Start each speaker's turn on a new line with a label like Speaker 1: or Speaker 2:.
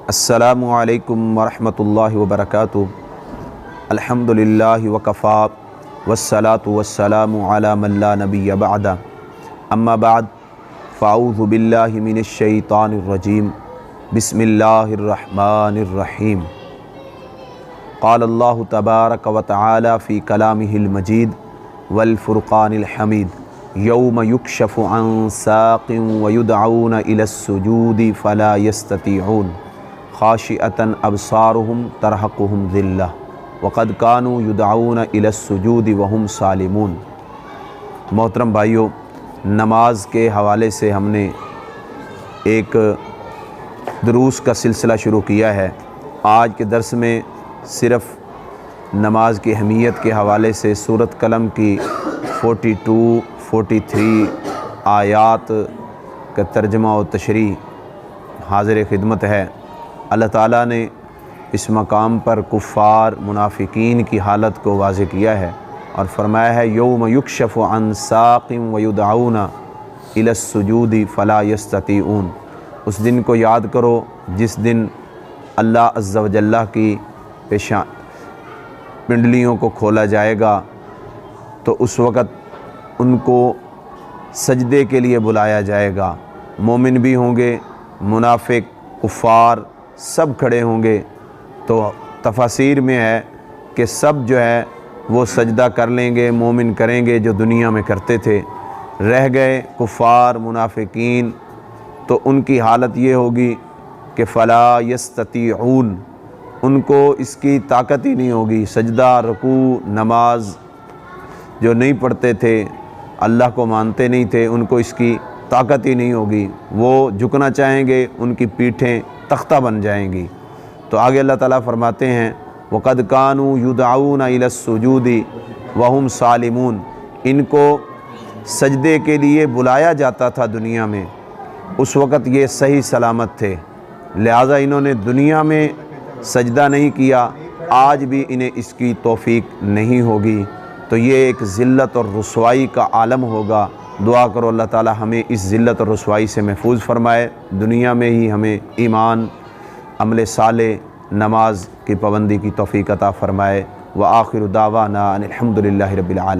Speaker 1: अस्सलामु अलैकुम वरहमतुल्लाहि वबरकातुहू। अल्हम्दुलिल्लाहि वकफ़ा वस्सलातु वस्सलामु अला मन ला नबिय्य बअदा। अम्मा बाद फ़अऊज़ु बिल्लाहि मिनश शैतानिर रजीम। बिस्मिल्लाहिर रहमानिर रहीम। क़ाल अल्लाहु तबारक व तआला फ़ी कलामिहिल मजीद वल फ़ुरक़ानिल हमीद। यौम युक्शफ़ु अन साक़िन व युदअऊन इलस सुजूदि फ़ला यस्ततीऊन ख़ाशिअतन अबसारुहुम तरहक़ुहुम ज़िल्लह वक़द कानू युदअऊन इलस सुजूदि वहुम सालिमून। मोहतरम भाइयों, नमाज के हवाले से हमने एक दुरूस का सिलसिला शुरू किया है। आज के दर्स में सिर्फ़ नमाज की अहमियत के हवाले से सूरत कलम की 42, 43 आयात का तर्जमा और तशरीह हाज़िर खिदमत है। अल्लाह ताला ने इस मकाम पर कुफ़ार मुनाफिकीन की हालत को वाज़ेह किया है और फ़रमाया है यौम युक्शफ़ु अन साक़िन व युदअऊन इलस सुजूदि फ़ला यस्ततीऊन। उस दिन को याद करो जिस दिन अल्लाह अज़्ज़ा व जल्ला की पेशा पिंडलियों को खोला जाएगा तो उस वक़्त उनको सजदे के लिए बुलाया जाएगा। मोमिन भी होंगे, मुनाफिक, कुफ़ार सब खड़े होंगे। तो तफसीर में है कि सब जो है वो सजदा कर लेंगे, मोमिन करेंगे जो दुनिया में करते थे। रह गए कुफ़ार मुनाफिकीन, तो उनकी हालत ये होगी कि फ़ला यस्ततीऊन, उनको इसकी ताकत ही नहीं होगी। सजदा, रुकू, नमाज जो नहीं पढ़ते थे, अल्लाह को मानते नहीं थे, उनको इसकी ताकत ही नहीं होगी। वो झुकना चाहेंगे, उनकी पीठें तख्ता बन जाएंगी। तो आगे अल्लाह ताला फरमाते हैं वक़द कानू युदअऊन इलस सुजूदि वहुम सालिमून। इनको सजदे के लिए बुलाया जाता था दुनिया में, उस वक़्त ये सही सलामत थे, लिहाजा इन्होंने दुनिया में सजदा नहीं किया। आज भी इन्हें इसकी तौफ़ीक नहीं होगी, तो ये एक ज़िल्लत और रुसवाई का आलम होगा। दुआ करो अल्लाह ताला हमें इस ज़िल्लत और रुसवाई से महफूज फ़रमाए, दुनिया में ही हमें ईमान, अमल साले, नमाज की पाबंदी की तौफ़ीक अता फ़रमाए। व आखिरु दावाना अनिल हम्दुलिल्लाहि रब्बिल आलमीन।